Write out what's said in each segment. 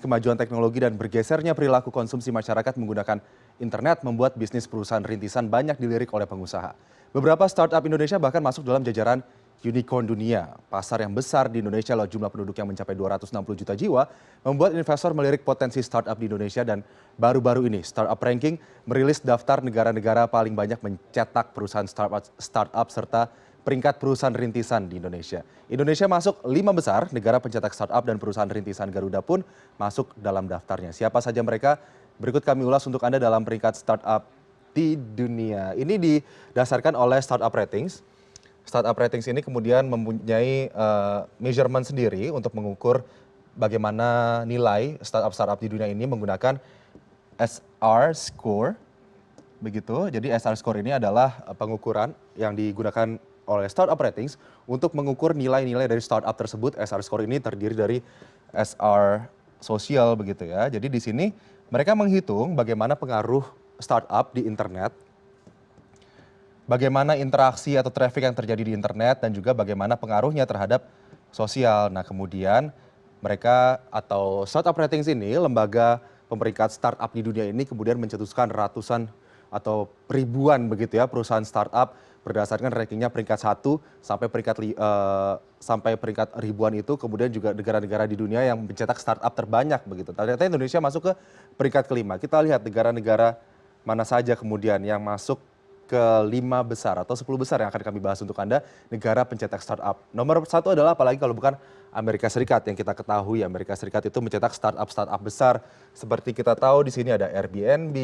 Kemajuan teknologi dan bergesernya perilaku konsumsi masyarakat menggunakan internet membuat bisnis perusahaan rintisan banyak dilirik oleh pengusaha. Beberapa startup Indonesia bahkan masuk dalam jajaran unicorn dunia. Pasar yang besar di Indonesia lewat jumlah penduduk yang mencapai 260 juta jiwa membuat investor melirik potensi startup di Indonesia dan baru-baru ini Startup Ranking merilis daftar negara-negara paling banyak mencetak perusahaan startup serta peringkat perusahaan rintisan di Indonesia. Indonesia masuk 5 besar, negara pencetak startup dan perusahaan rintisan Garuda pun masuk dalam daftarnya. Siapa saja mereka? Berikut kami ulas untuk Anda dalam peringkat startup di dunia. Ini didasarkan oleh Startup Ratings. Startup Ratings ini kemudian mempunyai measurement sendiri untuk mengukur bagaimana nilai startup-startup di dunia ini menggunakan SR Score. Begitu, jadi SR Score ini adalah pengukuran yang digunakan oleh Startup Ratings untuk mengukur nilai-nilai dari startup tersebut. SR Score ini terdiri dari SR sosial begitu ya. Jadi di sini mereka menghitung bagaimana pengaruh startup di internet, bagaimana interaksi atau traffic yang terjadi di internet, dan juga bagaimana pengaruhnya terhadap sosial. Nah kemudian mereka atau Startup Ratings ini, lembaga pemeringkat startup di dunia ini kemudian mencetuskan ratusan atau ribuan begitu ya perusahaan startup berdasarkan rankingnya peringkat 1 sampai peringkat ribuan itu, kemudian juga negara-negara di dunia yang mencetak startup terbanyak begitu. Ternyata Indonesia masuk ke peringkat kelima. Kita lihat negara-negara mana saja kemudian yang masuk ke 5 besar atau 10 besar yang akan kami bahas untuk Anda, negara pencetak startup. Nomor 1 adalah apalagi kalau bukan Amerika Serikat. Yang kita ketahui Amerika Serikat itu mencetak startup-startup besar. Seperti kita tahu di sini ada Airbnb,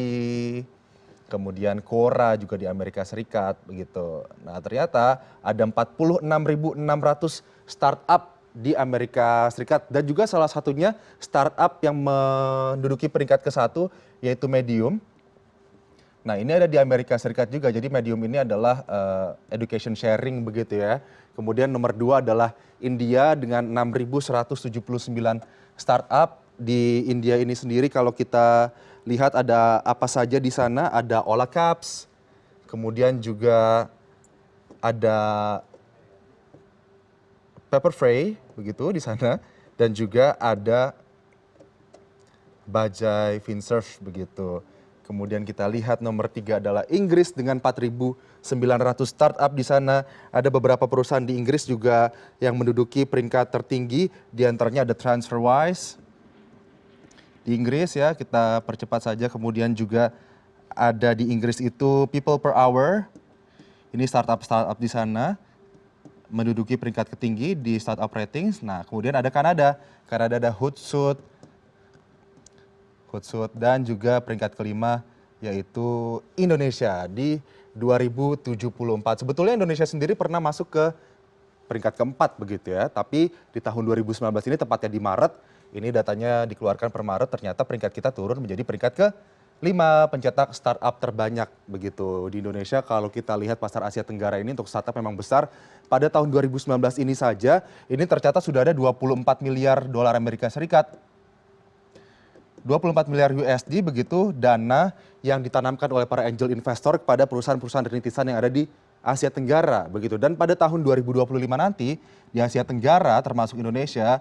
kemudian Quora juga di Amerika Serikat begitu. Nah, ternyata ada 46.600 startup di Amerika Serikat dan juga salah satunya startup yang menduduki peringkat ke-1 yaitu Medium. Nah, ini ada di Amerika Serikat juga. Jadi Medium ini adalah education sharing begitu ya. Kemudian nomor 2 adalah India dengan 6.179 startup. Di India ini sendiri kalau kita lihat ada apa saja di sana, ada Ola Caps, kemudian juga ada Pepperfray begitu di sana, dan juga ada Bajaj Finserv begitu. Kemudian kita lihat nomor 3 adalah Inggris dengan 4.900 startup di sana. Ada beberapa perusahaan di Inggris juga yang menduduki peringkat tertinggi, di antaranya ada TransferWise di Inggris ya, kita percepat saja. Kemudian juga ada di Inggris itu People Per Hour. Ini startup-startup di sana menduduki peringkat ketinggi di Startup Ratings. Nah, kemudian ada Kanada. Kanada ada Hootsuite dan juga peringkat kelima yaitu Indonesia di 2074. Sebetulnya Indonesia sendiri pernah masuk ke peringkat keempat begitu ya, tapi di tahun 2019 ini tepatnya di Maret, ini datanya dikeluarkan per Maret, ternyata peringkat kita turun menjadi peringkat ke-5 pencetak startup terbanyak begitu di Indonesia. Kalau kita lihat pasar Asia Tenggara ini untuk startup memang besar. Pada tahun 2019 ini saja, ini tercatat sudah ada 24 miliar dolar Amerika Serikat. 24 miliar USD begitu dana yang ditanamkan oleh para angel investor kepada perusahaan-perusahaan rintisan yang ada di Asia Tenggara begitu. Dan pada tahun 2025 nanti di Asia Tenggara termasuk Indonesia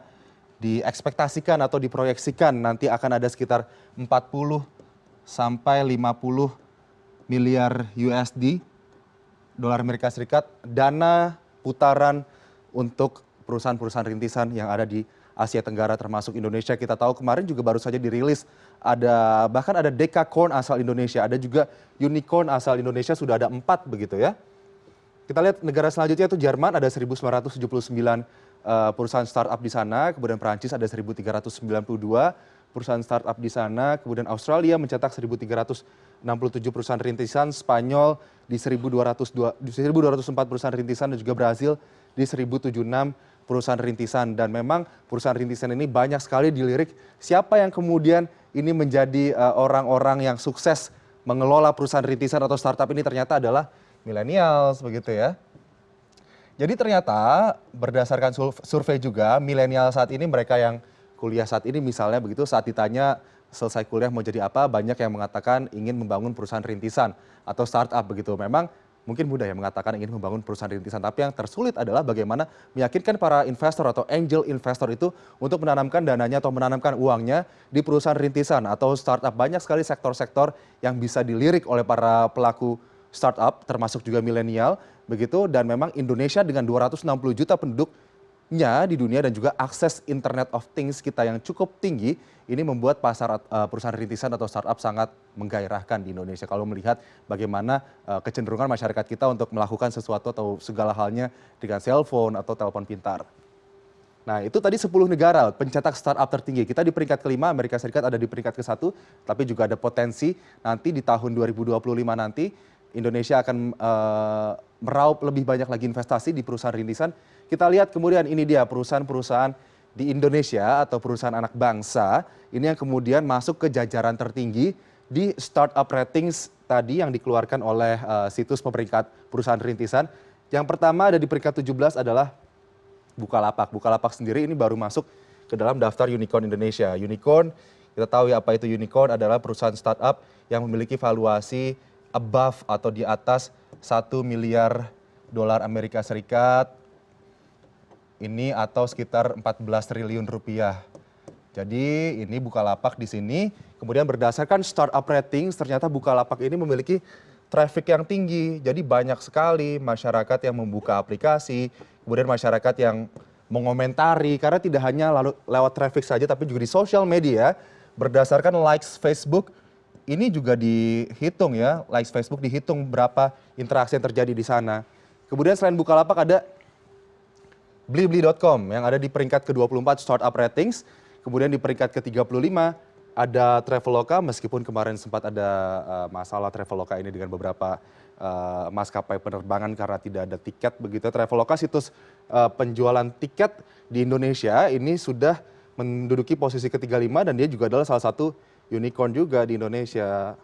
diekspektasikan atau diproyeksikan nanti akan ada sekitar 40 sampai 50 miliar USD dolar Amerika Serikat dana putaran untuk perusahaan-perusahaan rintisan yang ada di Asia Tenggara termasuk Indonesia. Kita tahu kemarin juga baru saja dirilis bahkan ada Decacorn asal Indonesia, ada juga Unicorn asal Indonesia, sudah ada 4 begitu ya. Kita lihat negara selanjutnya itu Jerman, ada 1.979 perusahaan startup di sana, kemudian Perancis ada 1.392 perusahaan startup di sana, kemudian Australia mencetak 1.367 perusahaan rintisan, Spanyol di 1.204 perusahaan rintisan, dan juga Brazil di 1.076 perusahaan rintisan. Dan memang perusahaan rintisan ini banyak sekali dilirik. Siapa yang kemudian ini menjadi orang-orang yang sukses mengelola perusahaan rintisan atau startup ini ternyata adalah millennials begitu ya. Jadi ternyata berdasarkan survei juga, milenial saat ini, mereka yang kuliah saat ini misalnya begitu, saat ditanya selesai kuliah mau jadi apa, banyak yang mengatakan ingin membangun perusahaan rintisan atau startup begitu. Memang mungkin mudah ya mengatakan ingin membangun perusahaan rintisan, tapi yang tersulit adalah bagaimana meyakinkan para investor atau angel investor itu untuk menanamkan dananya atau menanamkan uangnya di perusahaan rintisan atau startup. Banyak sekali sektor-sektor yang bisa dilirik oleh para pelaku startup, termasuk juga milenial, begitu. Dan memang Indonesia dengan 260 juta penduduknya di dunia dan juga akses Internet of Things kita yang cukup tinggi, ini membuat pasar perusahaan rintisan atau startup sangat menggairahkan di Indonesia. Kalau melihat bagaimana kecenderungan masyarakat kita untuk melakukan sesuatu atau segala halnya dengan cellphone atau telepon pintar. Nah, itu tadi 10 negara pencetak startup tertinggi. Kita di peringkat kelima, Amerika Serikat ada di peringkat ke-1, tapi juga ada potensi nanti di tahun 2025 nanti Indonesia akan meraup lebih banyak lagi investasi di perusahaan rintisan. Kita lihat kemudian ini dia perusahaan-perusahaan di Indonesia atau perusahaan anak bangsa ini yang kemudian masuk ke jajaran tertinggi di startup ratings tadi yang dikeluarkan oleh situs peringkat perusahaan rintisan. Yang pertama ada di peringkat 17 adalah Bukalapak. Bukalapak sendiri ini baru masuk ke dalam daftar unicorn Indonesia. Unicorn, kita tahu ya apa itu unicorn, adalah perusahaan startup yang memiliki valuasi above atau di atas 1 miliar dolar Amerika Serikat. Ini atau sekitar 14 triliun rupiah. Jadi ini Bukalapak di sini. Kemudian berdasarkan startup ratings, ternyata Bukalapak ini memiliki traffic yang tinggi. Jadi banyak sekali masyarakat yang membuka aplikasi, kemudian masyarakat yang mengomentari, karena tidak hanya lalu lewat traffic saja, tapi juga di social media. Berdasarkan likes Facebook, ini juga dihitung ya, likes Facebook dihitung berapa interaksi yang terjadi di sana. Kemudian selain Bukalapak ada Blibli.com yang ada di peringkat ke-24 startup ratings. Kemudian di peringkat ke-35 ada Traveloka, meskipun kemarin sempat ada masalah Traveloka ini dengan beberapa maskapai penerbangan karena tidak ada tiket begitu. Traveloka, situs penjualan tiket di Indonesia, ini sudah menduduki posisi ke-35 dan dia juga adalah salah satu unicorn juga di Indonesia.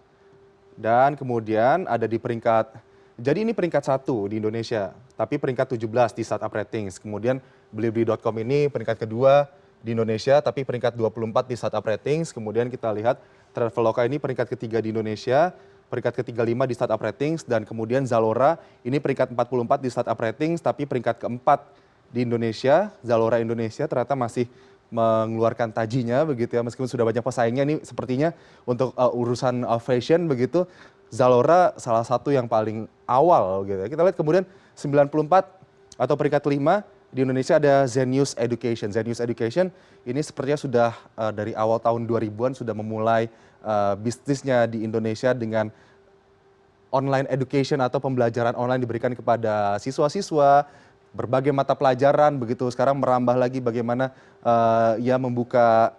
Dan kemudian ada di peringkat, jadi ini peringkat 1 di Indonesia, tapi peringkat 17 di startup ratings. Kemudian Blibli.com ini peringkat kedua di Indonesia, tapi peringkat 24 di startup ratings. Kemudian kita lihat Traveloka ini peringkat ketiga di Indonesia, peringkat ke-35 di startup ratings. Dan kemudian Zalora ini peringkat 44 di startup ratings, tapi peringkat keempat di Indonesia. Zalora Indonesia ternyata masih mengeluarkan tajinya begitu ya, meskipun sudah banyak pesaingnya. Ini sepertinya untuk urusan fashion begitu, Zalora salah satu yang paling awal gitu ya. Kita lihat kemudian 94 atau peringkat 5 di Indonesia ada Zenius Education. Zenius Education ini sepertinya sudah dari awal tahun 2000-an sudah memulai bisnisnya di Indonesia dengan online education atau pembelajaran online diberikan kepada siswa-siswa, berbagai mata pelajaran begitu. Sekarang merambah lagi bagaimana ia membuka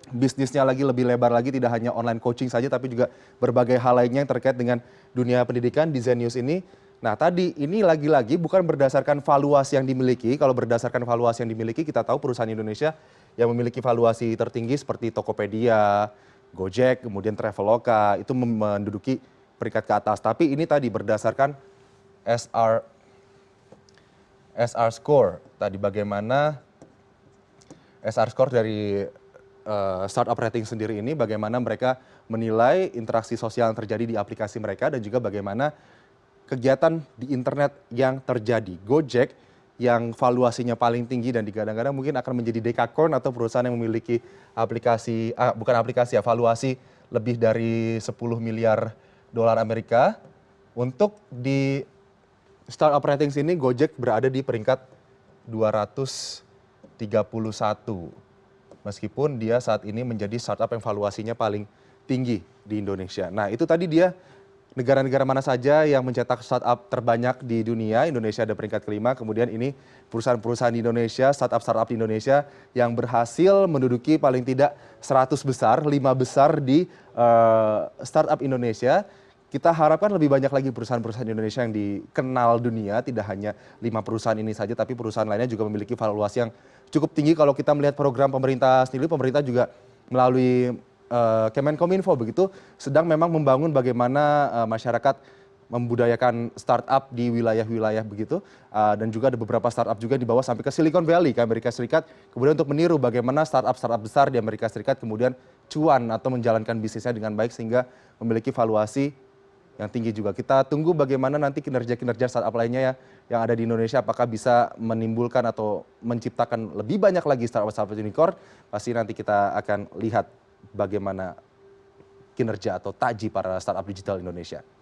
bisnisnya lagi lebih lebar lagi, tidak hanya online coaching saja tapi juga berbagai hal lainnya yang terkait dengan dunia pendidikan di Zenius ini. Nah tadi ini lagi-lagi bukan berdasarkan valuasi yang dimiliki. Kalau berdasarkan valuasi yang dimiliki, kita tahu perusahaan Indonesia yang memiliki valuasi tertinggi seperti Tokopedia, Gojek, kemudian Traveloka itu menduduki peringkat ke atas. Tapi ini tadi berdasarkan SR score tadi, bagaimana SR score dari startup rating sendiri ini, bagaimana mereka menilai interaksi sosial yang terjadi di aplikasi mereka dan juga bagaimana kegiatan di internet yang terjadi. Gojek yang valuasinya paling tinggi dan digadang-gadang mungkin akan menjadi dekakorn atau perusahaan yang memiliki aplikasi, bukan aplikasi ya, valuasi lebih dari 10 miliar dolar Amerika. Untuk di startup ratings ini Gojek berada di peringkat 231. Meskipun dia saat ini menjadi startup yang valuasinya paling tinggi di Indonesia. Nah itu tadi dia negara-negara mana saja yang mencetak startup terbanyak di dunia. Indonesia ada peringkat kelima. Kemudian ini perusahaan-perusahaan di Indonesia, startup di Indonesia yang berhasil menduduki paling tidak 100 besar, 5 besar di startup Indonesia. Kita harapkan lebih banyak lagi perusahaan-perusahaan Indonesia yang dikenal dunia, tidak hanya 5 perusahaan ini saja, tapi perusahaan lainnya juga memiliki valuasi yang cukup tinggi. Kalau kita melihat program pemerintah sendiri, pemerintah juga melalui Kemenkominfo begitu sedang memang membangun bagaimana masyarakat membudayakan startup di wilayah-wilayah begitu, dan juga ada beberapa startup juga dibawa sampai ke Silicon Valley, ke Amerika Serikat, kemudian untuk meniru bagaimana startup besar di Amerika Serikat kemudian cuan atau menjalankan bisnisnya dengan baik sehingga memiliki valuasi yang tinggi juga. Kita tunggu bagaimana nanti kinerja-kinerja startup lainnya ya yang ada di Indonesia, apakah bisa menimbulkan atau menciptakan lebih banyak lagi startup-startup unicorn. Pasti nanti kita akan lihat bagaimana kinerja atau taji para startup digital Indonesia.